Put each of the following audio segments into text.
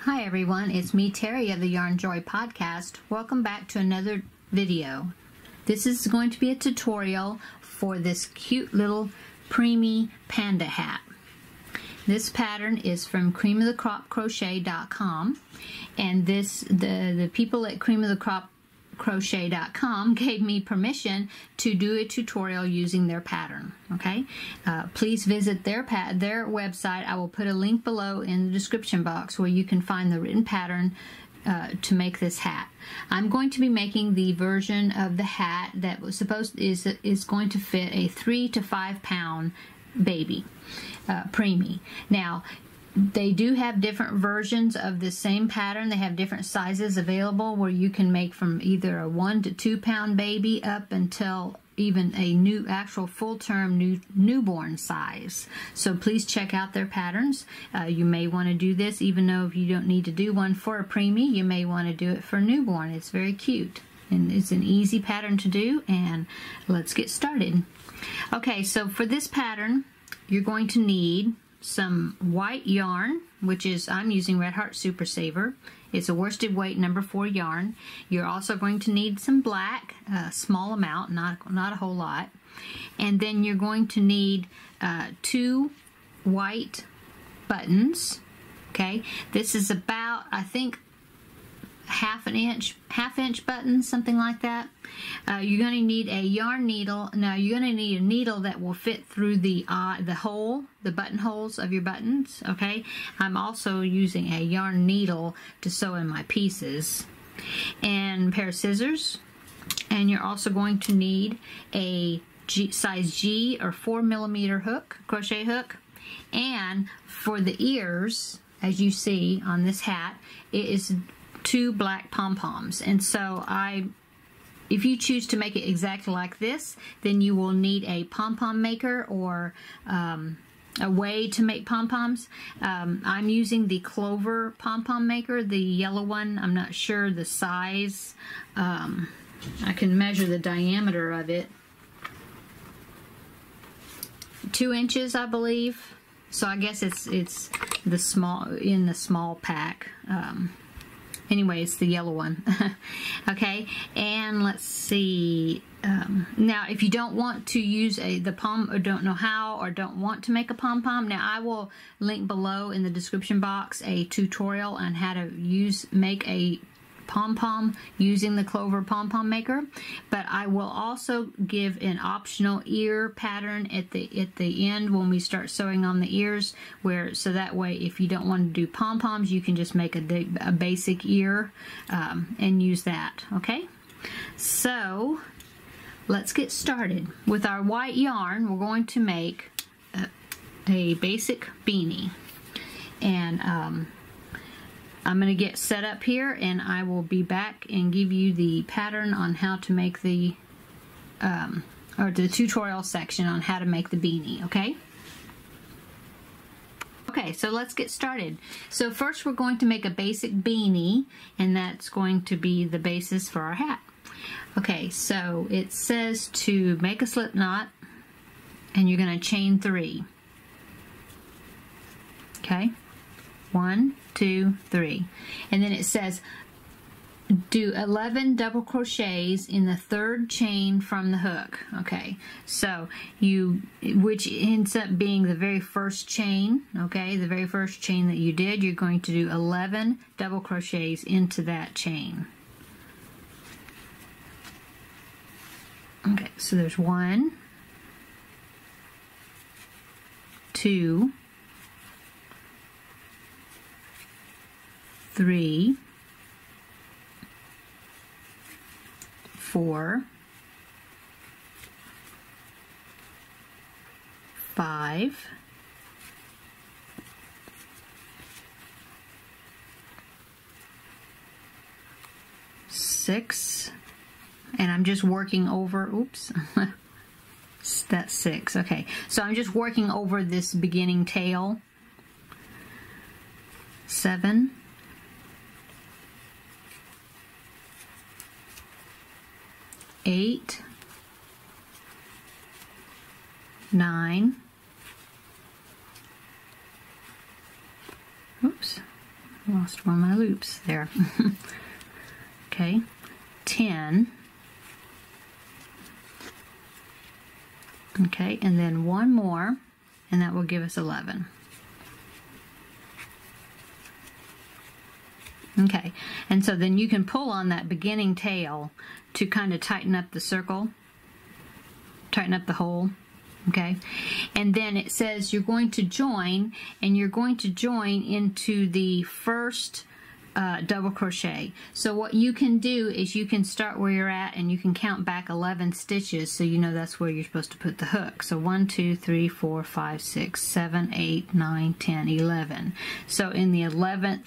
Hi everyone, it's me Terry of the Yarnjoy podcast. Welcome back to another video. This is going to be a tutorial for this cute little Preemie Panda hat. This pattern is from Crochet.com, and the people at Crochet.com gave me permission to do a tutorial using their pattern. Okay, please visit their website. I will put a link below in the description box where you can find the written pattern to make this hat. I'm going to be making the version of the hat that was is going to fit a 3 to 5 pound baby, preemie. Now, they do have different versions of the same pattern. They have different sizes available where you can make from either a 1 to 2 pound baby up until even a actual full-term newborn size. So please check out their patterns. You may want to do this even though if you don't need to do one for a preemie, you may want to do it for a newborn. It's very cute and it's an easy pattern to do, and let's get started. Okay, so for this pattern you're going to need some white yarn, which is, I'm using Red Heart Super Saver. It's a worsted weight number 4 yarn. You're also going to need some black, a small amount, not a whole lot. And then you're going to need 2 white buttons. Okay, this is about, I think, half inch buttons, something like that. You're going to need a yarn needle. Now you're going to need a needle that will fit through the buttonholes of your buttons. Okay, I'm also using a yarn needle to sew in my pieces, and a pair of scissors. And you're also going to need a size G or 4mm hook, crochet hook. And for the ears, as you see on this hat, it is 2 black pom-poms. And so if you choose to make it exactly like this, then you will need a pom-pom maker or a way to make pom-poms. I'm using the Clover pom-pom maker, the yellow one. I'm not sure the size. I can measure the diameter of it. 2 inches, I believe. So I guess it's the small pack. Anyway, it's the yellow one. Okay, and let's see. Now, if you don't want to use the pom, or don't know how, or don't want to make a pom-pom, now I will link below in the description box a tutorial on how to make a pom-pom using the Clover pom-pom maker. But I will also give an optional ear pattern at the end when we start sewing on the ears, so that way if you don't want to do pom-poms, you can just make a basic ear and use that. Okay, so let's get started. With our white yarn, we're going to make a basic beanie, and I'm going to get set up here, and I will be back and give you the pattern on how to make or the tutorial section on how to make the beanie, okay? Okay, so let's get started. So first we're going to make a basic beanie, and that's going to be the basis for our hat. Okay, so it says to make a slip knot, and you're going to chain 3. Okay? 1, 2, 3, and then it says do 11 double crochets in the 3rd chain from the hook. Okay, so which ends up being the very first chain. Okay, the very first chain that you did, you're going to do 11 double crochets into that chain. Okay, so there's 1, 2, 3, 4, 5, 6, and I'm just working over, oops, that's 6. Okay, so I'm just working over this beginning tail. 7, 8, 9, oops, Lost one of my loops there. Okay, 10. Okay, and then one more, and that will give us 11. Okay, and so then you can pull on that beginning tail to kind of tighten up the circle, tighten up the hole. Okay, and then it says you're going to join, and you're going to join into the first double crochet. So what you can do is you can start where you're at, and you can count back 11 stitches, so you know that's where you're supposed to put the hook. So 1, 2, 3, 4, 5, 6, 7, 8, 9, 10, 11. So in the 11th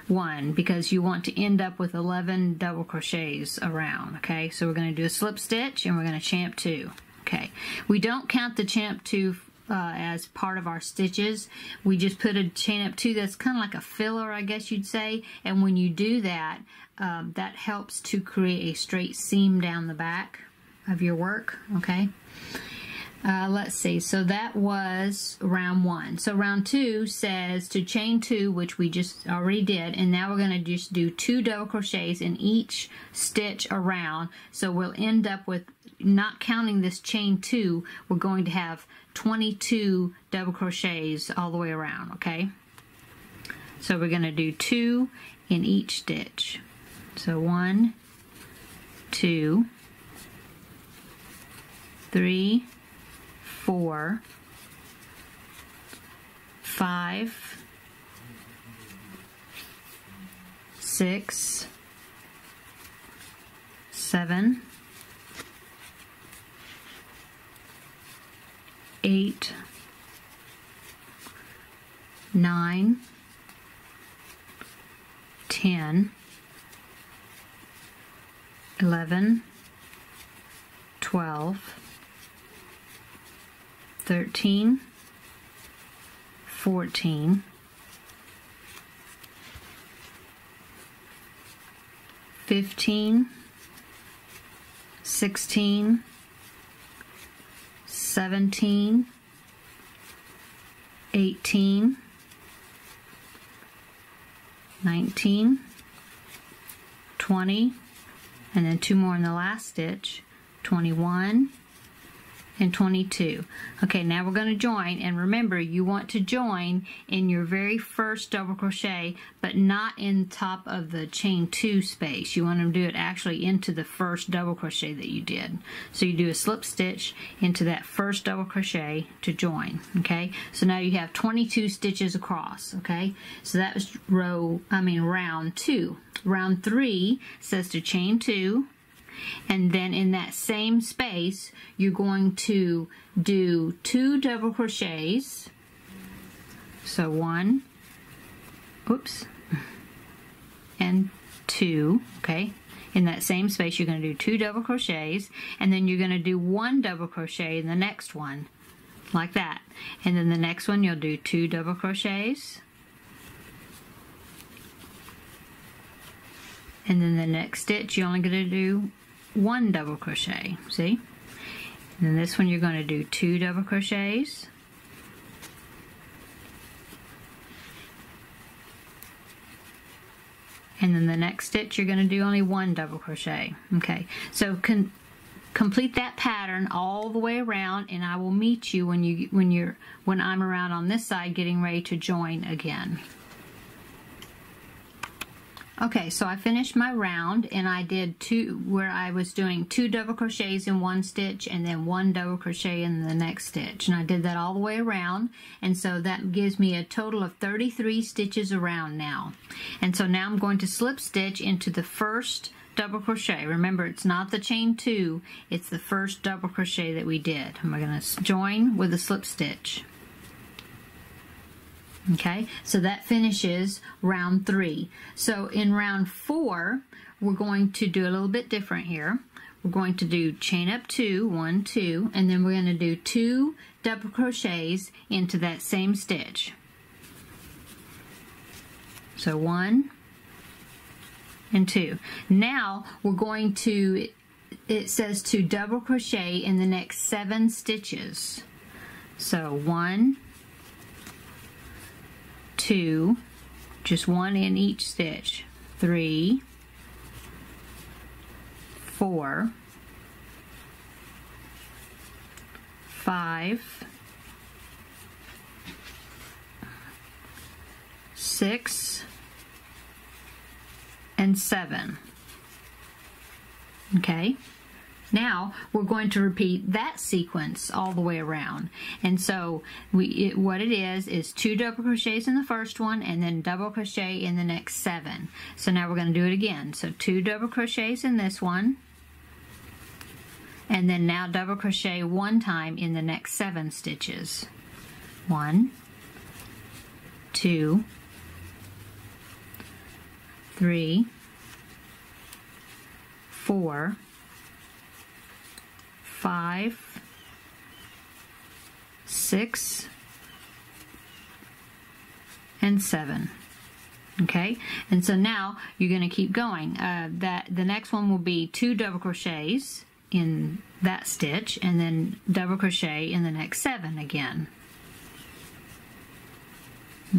one, because you want to end up with 11 double crochets around. Okay, so we're going to do a slip stitch, and we're going to champ 2. Okay, we don't count the champ 2 as part of our stitches. We just put a chain up 2 that's kind of like a filler, I guess you'd say, and when you do that, that helps to create a straight seam down the back of your work. Okay, let's see, so that was round 1. So round 2 says to chain 2, which we just already did, and now we're going to just do 2 double crochets in each stitch around. So we'll end up with, not counting this chain 2, we're going to have 22 double crochets all the way around. Okay, so we're going to do 2 in each stitch. So 1, 2, 3, 4, 5, 6, 7, 8, 9, 10, 11, 12, 13, 14, 15, 16, 17, 18, 19, 20, and then 2 more in the last stitch, 21, and 22. Okay, now we're going to join, and remember, you want to join in your very first double crochet, but not in top of the chain 2 space. You want to do it actually into the first double crochet that you did. So you do a slip stitch into that first double crochet to join. Okay, so now you have 22 stitches across. Okay, so that was round 2. Round 3 says to chain 2, and then in that same space you're going to do 2 double crochets. So 1, oops, and 2. Okay, in that same space you're going to do 2 double crochets, and then you're going to do 1 double crochet in the next one, like that, and then the next one you'll do 2 double crochets, and then the next stitch you're only going to do 1 double crochet. See? And then this one you're going to do 2 double crochets, and then the next stitch you're going to do only 1 double crochet. Okay, so complete that pattern all the way around, and I will meet you when I'm around on this side getting ready to join again. Okay, so I finished my round, and I did 2 where I was doing 2 double crochets in one stitch and then 1 double crochet in the next stitch, and I did that all the way around, and so that gives me a total of 33 stitches around now. And so now I'm going to slip stitch into the first double crochet. Remember, it's not the chain 2, it's the first double crochet that we did. And we're going to join with a slip stitch. Okay, so that finishes round 3. So in round 4, we're going to do a little bit different here. We're going to do chain up 2, 1, 2, and then we're going to do 2 double crochets into that same stitch. So 1 and 2. Now we're going to, it says to double crochet in the next 7 stitches. So 1, 2, just one in each stitch. 3, 4, 5, 6, and 7. Okay, now we're going to repeat that sequence all the way around. And so what it is 2 double crochets in the first one and then double crochet in the next 7. So now we're going to do it again. So 2 double crochets in this one, and then now double crochet 1 time in the next 7 stitches. 1, 2, 3, 4, 5, 6, and 7. Okay, and so now you're going to keep going. The next one will be 2 double crochets in that stitch and then double crochet in the next 7 again.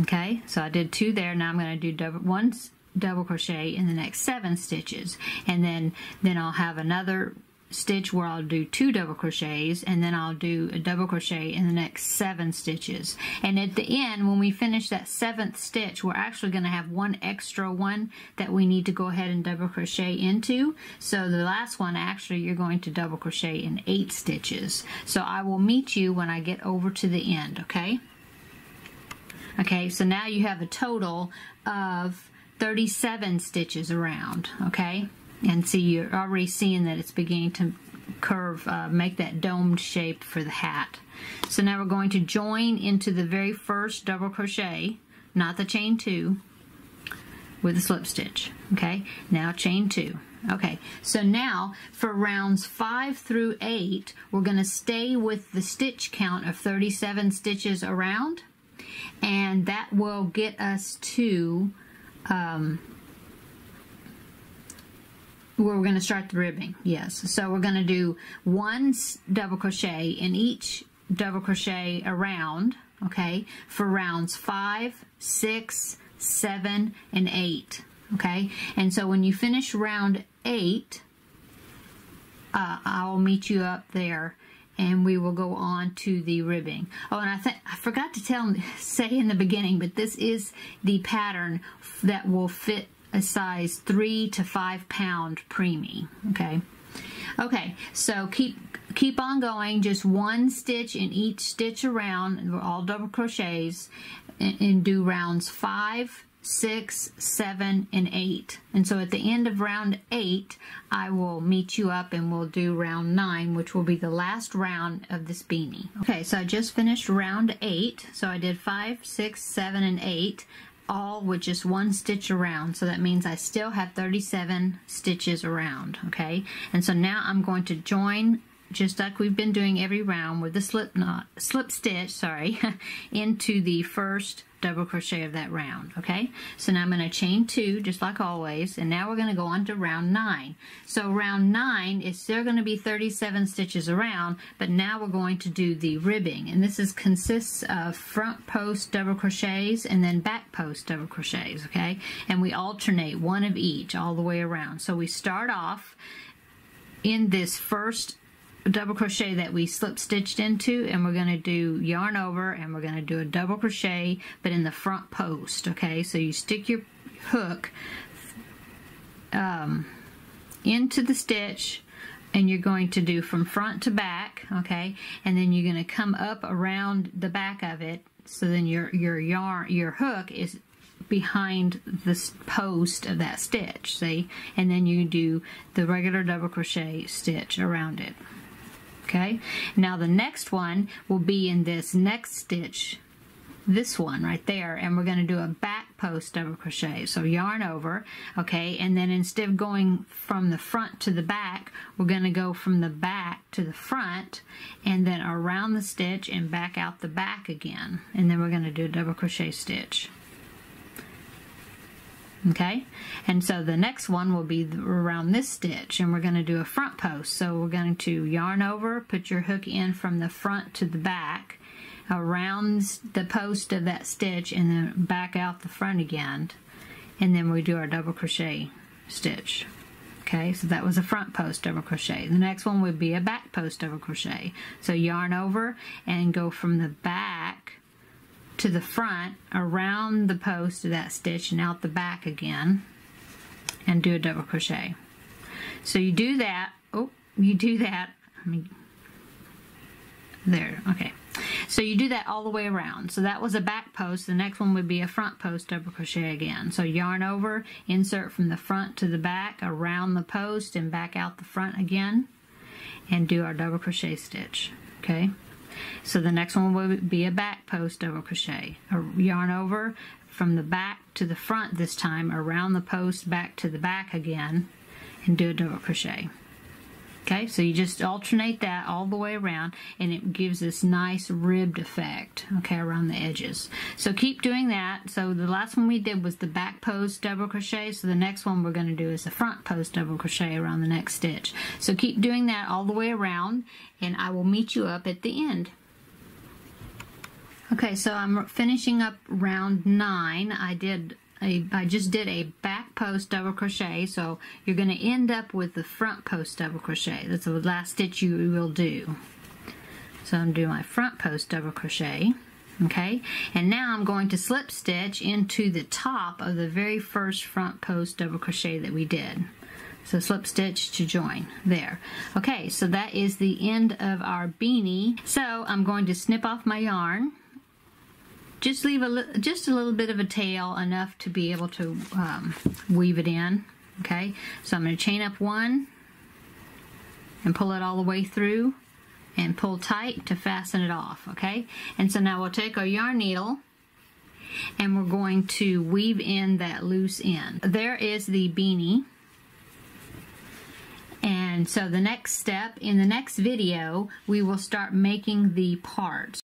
Okay, so I did 2 there. Now I'm going to do 1 double crochet in the next 7 stitches, and then I'll have another stitch where I'll do 2 double crochets, and then I'll do a double crochet in the next 7 stitches. And at the end, when we finish that 7th stitch, we're actually going to have 1 extra one that we need to go ahead and double crochet into. So the last one, actually, you're going to double crochet in 8 stitches. So I will meet you when I get over to the end, okay? Okay, so now you have a total of 37 stitches around, okay? And see, you're already seeing that it's beginning to curve, make that domed shape for the hat. So now we're going to join into the very first double crochet, not the chain 2, with a slip stitch. Okay, now chain 2. Okay, so now for rounds 5 through 8, we're going to stay with the stitch count of 37 stitches around, and that will get us to where we're going to start the ribbing. Yes, so we're going to do 1 double crochet in each double crochet around, okay, for rounds 5, 6, 7, and 8. Okay, and so when you finish round 8, I'll meet you up there and we will go on to the ribbing. Oh, and I forgot to say in the beginning, but this is the pattern that will fit a size 3 to 5 pound preemie. Okay. Okay, so keep on going, just 1 stitch in each stitch around, all double crochets, and do rounds 5, 6, 7, and 8. And so at the end of round 8, I will meet you up and we'll do round 9, which will be the last round of this beanie. Okay, so I just finished round 8. So I did 5, 6, 7, and 8, all with just 1 stitch around. So that means I still have 37 stitches around, okay? And so now I'm going to join, just like we've been doing every round, with the slip stitch, sorry, into the first double crochet of that round, okay? So now I'm going to chain 2, just like always, and now we're going to go on to round 9. So round 9 is still going to be 37 stitches around, but now we're going to do the ribbing, and this consists of front post double crochets and then back post double crochets, okay? And we alternate 1 of each all the way around. So we start off in this first double crochet that we slip stitched into, and we're going to do yarn over, and we're going to do a double crochet but in the front post. Okay, so you stick your hook into the stitch, and you're going to do from front to back, okay, and then you're going to come up around the back of it, so then your hook is behind the post of that stitch, see, and then you do the regular double crochet stitch around it. Okay, now the next one will be in this next stitch, this one right there, and we're going to do a back post double crochet. So yarn over, okay, and then instead of going from the front to the back, we're going to go from the back to the front, and then around the stitch and back out the back again, and then we're going to do a double crochet stitch. Okay, and so the next one will be around this stitch, and we're going to do a front post. So we're going to yarn over, put your hook in from the front to the back, around the post of that stitch and then back out the front again, and then we do our double crochet stitch. Okay, so that was a front post double crochet. The next one would be a back post double crochet. So yarn over and go from the back to the front around the post of that stitch and out the back again and do a double crochet. So you do that, there, okay. So you do that all the way around. So that was a back post. The next one would be a front post double crochet again. So yarn over, insert from the front to the back, around the post and back out the front again, and do our double crochet stitch, okay? So the next one would be a back post double crochet. Yarn over from the back to the front this time, around the post, back to the back again, and do a double crochet. Okay, so you just alternate that all the way around, and it gives this nice ribbed effect, okay, around the edges. So keep doing that. So the last one we did was the back post double crochet, so the next one we're going to do is the front post double crochet around the next stitch. So keep doing that all the way around, and I will meet you up at the end. Okay, so I'm finishing up round 9. I just did a back post double crochet, so you're going to end up with the front post double crochet. That's the last stitch you will do. So I'm doing my front post double crochet, okay, and now I'm going to slip stitch into the top of the very first front post double crochet that we did. So slip stitch to join there. Okay, so that is the end of our beanie. So I'm going to snip off my yarn. Just leave just a little bit of a tail, enough to be able to weave it in. Okay, so I'm going to chain up 1 and pull it all the way through and pull tight to fasten it off. Okay, and so now we'll take our yarn needle and we're going to weave in that loose end. There is the beanie. And so the next step, in the next video, we will start making the parts.